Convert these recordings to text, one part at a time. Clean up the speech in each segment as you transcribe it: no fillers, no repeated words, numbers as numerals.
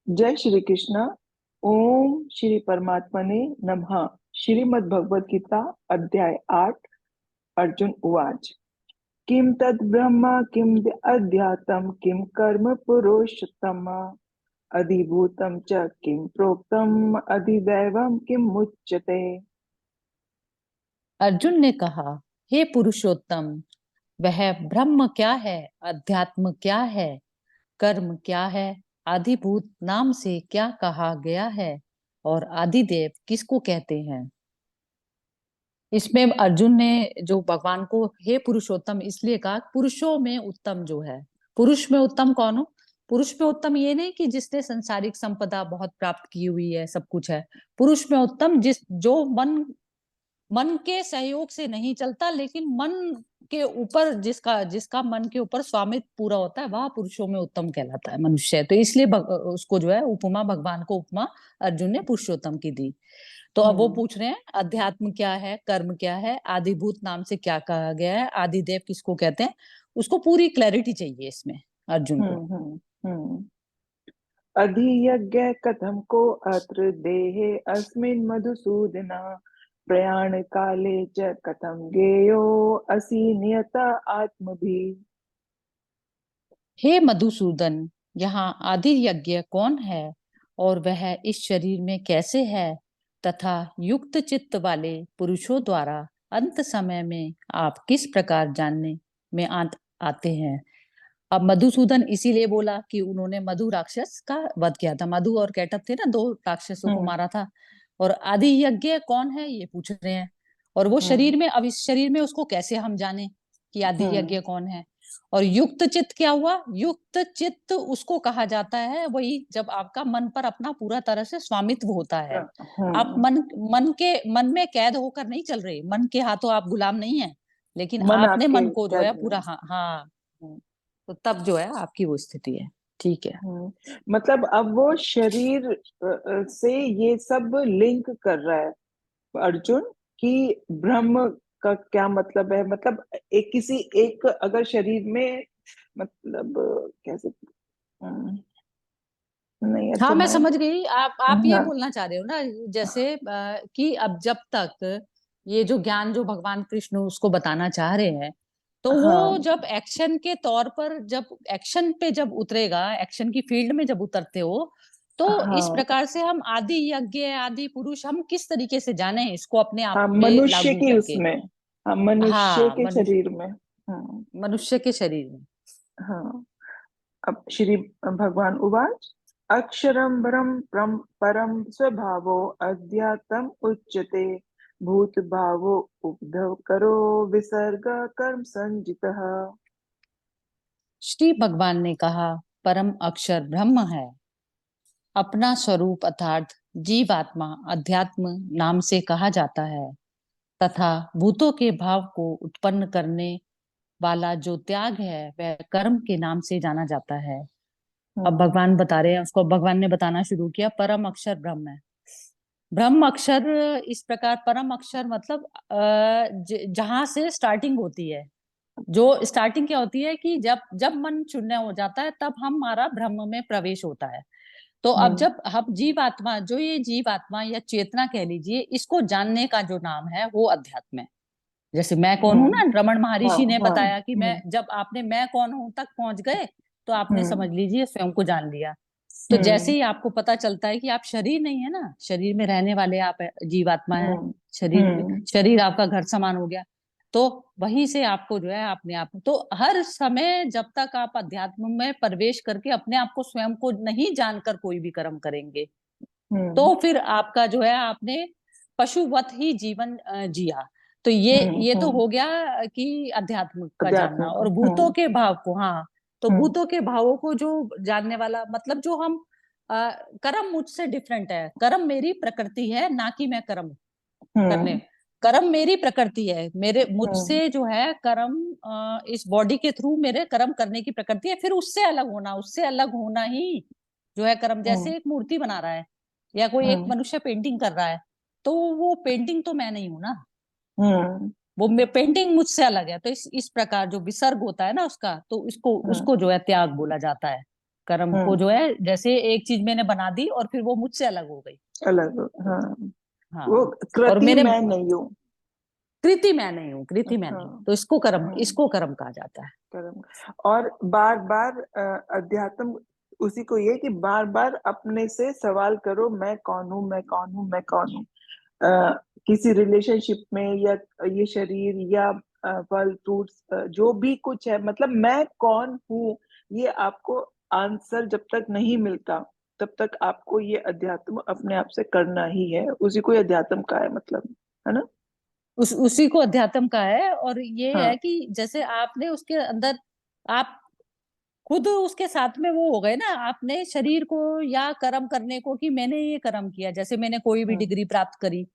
जय श्री कृष्ण। ओम श्री परमात्मने नमः। श्रीमद् भगवद गीता अध्याय 8। अर्जुन उवाच। किम तद ब्रह्म किम अध्यात्म किम कर्म पुरुषोत्तम अधिभूतम च किम प्रोक्तम अधिदैवम किम मुच्यते। अर्जुन ने कहा, हे पुरुषोत्तम, वह ब्रह्म क्या है, अध्यात्म क्या है, कर्म क्या है, आदिभूत नाम से क्या कहा गया है और आदिदेव किसको कहते हैं। इसमें अर्जुन ने जो भगवान को हे पुरुषोत्तम इसलिए कहा, पुरुषों में उत्तम जो है। पुरुष में उत्तम कौन हो? पुरुष में उत्तम ये नहीं कि जिसने संसारिक संपदा बहुत प्राप्त की हुई है, सब कुछ है। पुरुष में उत्तम जिस जो मन मन के सहयोग से नहीं चलता, लेकिन मन के ऊपर जिसका जिसका मन के ऊपर स्वामित्व पूरा होता है, वह पुरुषों में उत्तम कहलाता है, मनुष्य। तो इसलिए उसको जो है उपमा, भगवान को उपमा अर्जुन ने पुरुषोत्तम की दी। तो अब वो हम्म पूछ रहे हैं अध्यात्म क्या है, कर्म क्या है, आदिभूत नाम से क्या कहा गया है, आदिदेव किसको कहते हैं। उसको पूरी क्लैरिटी चाहिए इसमें अर्जुन को। हम्म हम्म हम्म। अधियज्ञ कथम को अत्र देहे अस्मिन् मधुसूदना प्रयाण काले च कथम गेयो असि नियत आत्मभिः। हे मधुसूदन, यहाँ आदि यज्ञ कौन है और वह इस शरीर में कैसे है, तथा युक्त चित्त वाले पुरुषों द्वारा अंत समय में आप किस प्रकार जानने में आते हैं। अब मधुसूदन इसीलिए बोला कि उन्होंने मधु राक्षस का वध किया था। मधु और कैटभ थे ना, दो राक्षसों को हम्म मारा था। और आदि यज्ञ कौन है ये पूछ रहे हैं। और वो हम्म शरीर में, अब इस शरीर में उसको कैसे हम जाने कि आदि हम्म यज्ञ कौन है। और युक्त चित्त क्या हुआ? युक्त चित्त उसको कहा जाता है, वही जब आपका मन पर अपना पूरा तरह से स्वामित्व होता है। आप हम्म। मन में कैद होकर नहीं चल रहे, मन के हाथों आप गुलाम नहीं है, लेकिन मन आपने आपके मन को जो है कैद में। पूरा, हाँ हाँ, तो तब जो है आपकी वो स्थिति है। ठीक है। मतलब अब वो शरीर से ये सब लिंक कर रहा है अर्जुन कि ब्रह्म का क्या मतलब है। मतलब एक किसी एक अगर शरीर में, मतलब कैसे, नहीं अच्छा हाँ, मैं मैं। समझ गई। आप ये हाँ बोलना चाह रहे हो ना, जैसे कि अब जब तक ये जो ज्ञान जो भगवान कृष्ण उसको बताना चाह रहे हैं, तो वो हाँ जब एक्शन के तौर पर, जब एक्शन पे जब उतरेगा, एक्शन की फील्ड में जब उतरते हो, तो इस हाँ प्रकार से हम आदि यज्ञ, आदि पुरुष, हम किस तरीके से जाने इसको अपने आप हाँ पे मनुष्य लागू की करके। उसमें। हाँ मनुष्य हाँ, के शरीर में। हाँ मनुष्य के शरीर में। हाँ। अब श्री भगवान उवाच। अक्षरं परम स्वभावो अध्यात्म उच्यते भूत भावो उद्धव करो विसर्ग कर्म संजितः। श्री भगवान ने कहा, परम अक्षर ब्रह्म है, अपना स्वरूप अर्थात जीवात्मा अध्यात्म नाम से कहा जाता है, तथा भूतों के भाव को उत्पन्न करने वाला जो त्याग है वह कर्म के नाम से जाना जाता है। अब हम्म भगवान बता रहे हैं, उसको भगवान ने बताना शुरू किया, परम अक्षर ब्रह्म है। ब्रह्म अक्षर, इस प्रकार परम अक्षर मतलब जहां से स्टार्टिंग होती है। जो स्टार्टिंग क्या होती है कि जब जब मन शून्य हो जाता है, तब हमारा ब्रह्म में प्रवेश होता है। तो अब हम्म जब हम जीवात्मा, जो ये जीवात्मा या चेतना कह लीजिए, इसको जानने का जो नाम है वो अध्यात्म है। जैसे मैं कौन हूं ना, हम्म। रमण हाँ महर्षि ने हाँ। बताया कि मैं, जब आपने मैं कौन हूं तक पहुंच गए, तो आपने हम्म समझ लीजिए स्वयं को जान लिया। तो जैसे हम्म ही आपको पता चलता है कि आप शरीर नहीं है ना, शरीर में रहने वाले आप जीवात्मा है, हम्म शरीर हम्म शरीर आपका घर समान हो गया, तो वहीं से आपको जो है अपने आप, तो हर समय जब तक आप अध्यात्म में प्रवेश करके अपने आप को, स्वयं को नहीं जानकर कोई भी कर्म करेंगे, हम्म तो फिर आपका जो है आपने पशुवत ही जीवन जिया। तो ये तो हम्म। हो गया कि अध्यात्म का जानना। अध्यात्म का। और भूतों के भाव को, हाँ, तो हम्म भूतों के भावों को जो जानने वाला, मतलब जो हम कर्म मुझसे डिफरेंट है, कर्म मेरी प्रकृति है, ना कि मैं कर्म करने। हम्म कर्म मेरी प्रकृति है, मेरे हम्म मुझसे जो है कर्म, इस बॉडी के थ्रू मेरे कर्म करने की प्रकृति है। फिर उससे अलग होना, उससे अलग होना ही जो है कर्म। हम्म जैसे एक मूर्ति बना रहा है या कोई एक हम्म मनुष्य पेंटिंग कर रहा है, तो वो पेंटिंग तो मैं नहीं हूं ना, हम्म वो पेंटिंग मुझसे अलग है। तो इस प्रकार जो विसर्ग होता है ना उसका, तो उसको हम्म उसको जो है त्याग बोला जाता है, कर्म को जो है, जैसे एक चीज मैंने बना दी और फिर वो मुझसे अलग हो गई। अलग हो, हाँ। वो हाँ। और कृति मेरे मैं नहीं हूँ। कृति मैं नहीं हूँ, कृति मैं नहीं हूँ, हाँ। तो हाँ, इसको कर्म कहा जाता है। कर्म। और बार बार अध्यात्म उसी को ये कि बार बार अपने से सवाल करो, मैं कौन हूँ, मैं कौन हूँ, मैं कौन हूँ। अ, किसी रिलेशनशिप में, या ये शरीर, या फल फ्रूट्स, जो भी कुछ है, मतलब मैं कौन हूँ, ये आपको आंसर जब तक नहीं मिलता, तब तक आपको ये अध्यात्म अपने आप से करना ही है। उसी को ये अध्यात्म का है मतलब, है ना। उसी को अध्यात्म का है। और ये है हाँ। कि जैसे आपने उसके अंदर, आप खुद उसके साथ में वो हो गए ना, आपने शरीर को या कर्म करने को कि मैंने ये कर्म किया, जैसे मैंने कोई भी हम्म। डिग्री प्राप्त करी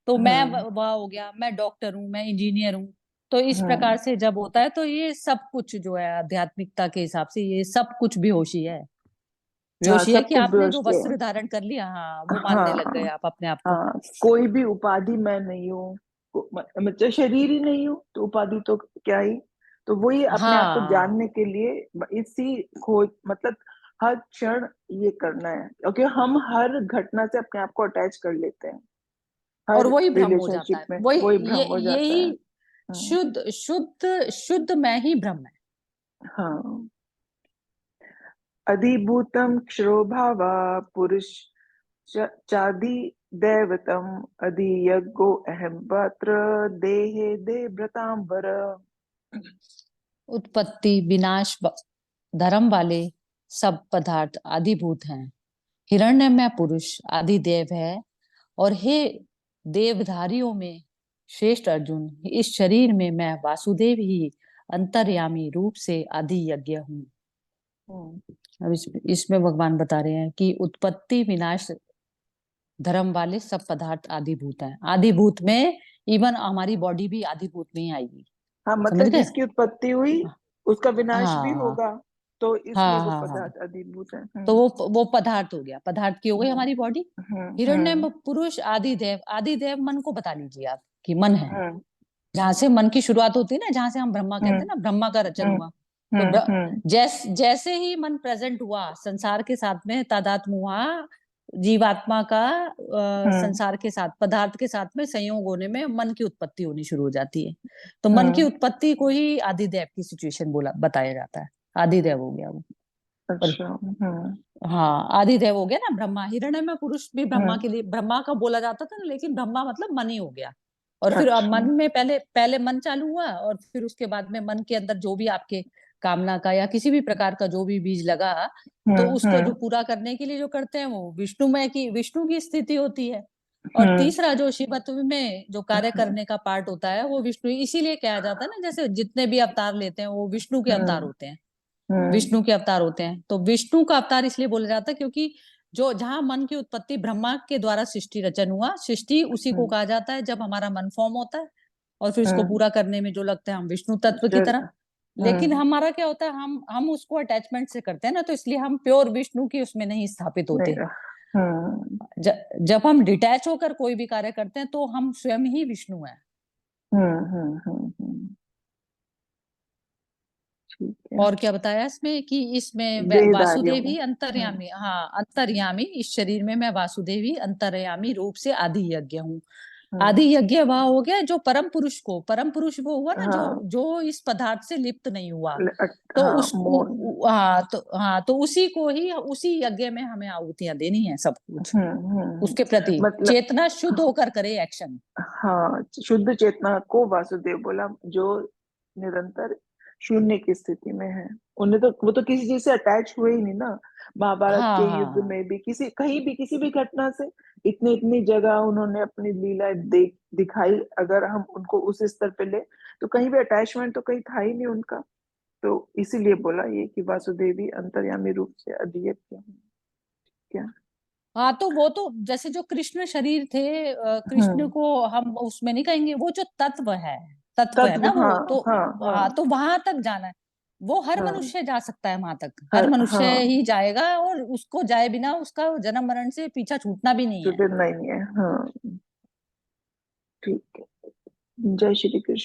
तो मैं हम्म। वह हो गया, मैं डॉक्टर हूँ, मैं इंजीनियर हूँ। तो इस प्रकार हम्म। से जब होता है तो ये सब कुछ जो है आध्यात्मिकता के हिसाब से ये सब कुछ बेहोशी है। हाँ, बेहोशी है सब कि कुछ आपने जो बेहोशी है। वस्त्र धारण कर लिया, हाँ, वो मानने लग गए हाँ। आप अपने आप को। हाँ, कोई भी उपाधि मैं नहीं हूँ। मतलब शरीर ही नहीं हूँ तो उपाधि तो क्या ही। तो वही अपने आप को हाँ। जानने के लिए इसी खोज, मतलब हर क्षण ये करना है, क्योंकि हम हर घटना से अपने आप को अटैच कर लेते हैं। और हर वही भ्रम हो जाता रिलेशनशिप है, में वही वही भ्रम हो जाता है। यही हम्म। शुद्ध शुद्ध शुद्ध मैं ही ब्रह्म है। हाँ। अधिभूतम क्षरो भावा पुरुष चादि दैवतम अधियज्ञो अहम पात्र देहे दे भ्रतांबर। उत्पत्ति विनाश धर्म वाले सब पदार्थ आदिभूत हैं। हिरण्यमय पुरुष आदि देव है। और हे देवधारियों में श्रेष्ठ अर्जुन, इस शरीर में मैं वासुदेव ही अंतर्यामी रूप से आदि यज्ञ हूँ। हम्म। अब इसमें भगवान बता रहे हैं कि उत्पत्ति विनाश धर्म वाले सब पदार्थ आदिभूत हैं। आदिभूत में इवन हमारी बॉडी भी आदिभूत में ही आएगी। हाँ, समझ मतलब गए? जिसकी उत्पत्ति हुई उसका विनाश भी हाँ होगा, तो इसलिए हाँ वो हाँ हाँ। पदार्थ अधिभूत है। तो वो पदार्थ हो गया, पदार्थ की हो गई हम्म। हमारी बॉडी। हम्म। हिरण्य हम्म। पुरुष आदिदेव, आदिदेव मन को बता लीजिए आप कि मन है, हम्म। जहां से मन की शुरुआत होती है ना, जहां से हम ब्रह्मा कहते हम्म। हैं ना, ब्रह्मा का रचन हम्म। हुआ। तो हम्म। हम्म। जैसे ही मन प्रेजेंट हुआ संसार के साथ में, तादात्म्य हुआ जीवात्मा का हम्म। संसार के साथ, पदार्थ के साथ में संयोग होने में मन की उत्पत्ति होनी शुरू हो जाती है। तो मन की हम्म। उत्पत्ति को ही आदिदेव की सिचुएशन बोला बताया जाता है। आदिदेव हो गया वो। पर अच्छा। हम्म। हाँ, आदिदेव हो गया ना ब्रह्मा। हिरण्य में पुरुष भी ब्रह्मा हम्म। के लिए ब्रह्मा का बोला जाता था ना, लेकिन ब्रह्मा मतलब मन ही हो गया। और फिर अब अच्छा। मन में पहले पहले मन चालू हुआ, और फिर उसके बाद में मन के अंदर जो भी आपके कामना का या किसी भी प्रकार का जो भी बीज लगा, तो हम्म। उसको जो हम्म। पूरा करने के लिए जो करते हैं वो विष्णु की स्थिति होती है। और हम्म। तीसरा जो शिवत्व में जो कार्य करने का पार्ट होता है वो विष्णु, इसीलिए कहा जाता है ना, जैसे जितने भी अवतार लेते हैं वो विष्णु के अवतार हम्म। होते हैं। हम्म। विष्णु के अवतार होते हैं। तो विष्णु का अवतार इसलिए बोला जाता है क्योंकि जो जहां मन की उत्पत्ति ब्रह्मा के द्वारा सृष्टि रचन हुआ, सृष्टि उसी को हम्म। कहा जाता है जब हमारा मन फॉर्म होता है। और फिर इसको हम्म। पूरा करने में जो लगता है हम विष्णु तत्व की चल। तरह। लेकिन हम्म। हमारा क्या होता है, हम उसको अटैचमेंट से करते हैं ना, तो इसलिए हम प्योर विष्णु की उसमें नहीं स्थापित नहीं। होते। हम्म। जब हम डिटैच होकर कोई भी कार्य करते हैं तो हम स्वयं ही विष्णु हैं। हम्म। ठीक है। और क्या बताया इसमें कि इसमें देहधारियों वासुदेव में। ही अंतर्यामी, हाँ अंतर्यामी, इस शरीर में मैं वासुदेव ही अंतर्यामी रूप से आदि यज्ञ हूँ। आदि हम्म। यज्ञ वह हो गया जो परम पुरुष को, परम पुरुष वो हुआ ना जो हाँ। जो इस पदार्थ से लिप्त नहीं हुआ। तो हाँ, उस हाँ तो उसी को ही, उसी यज्ञ में हमें आहुतियां देनी है सब कुछ। उसके प्रति मतलब चेतना शुद्ध होकर करे एक्शन। हाँ, शुद्ध चेतना को वासुदेव बोला, जो निरंतर शून्य की स्थिति में है। उन्हें तो, वो तो किसी चीज से अटैच हुए ही नहीं ना। महाभारत हाँ के हाँ युद्ध हाँ। में भी किसी, कहीं भी किसी भी घटना से इतनी इतनी जगह उन्होंने अपनी लीला दिखाई। अगर हम उनको उस स्तर पे ले, तो कहीं भी अटैचमेंट तो कहीं था ही नहीं उनका। तो इसीलिए बोला ये कि वासुदेवी अंतर्यामी रूप से अधीयत क्या। हाँ तो वो तो जैसे जो कृष्ण शरीर थे, कृष्ण हम्म। को हम उसमें नहीं कहेंगे, वो जो तत्व है तत्व, ना हाँ। वो तो। हाँ। हाँ हाँ। तो वहां तक जाना है। वो हर हाँ। मनुष्य जा सकता है वहां तक, हर हर, मनुष्य हाँ। ही जाएगा, और उसको जाए बिना उसका जन्म मरण से पीछा छूटना भी नहीं है। छुट्टी नहीं है, हाँ। ठीक है। जय श्री कृष्ण।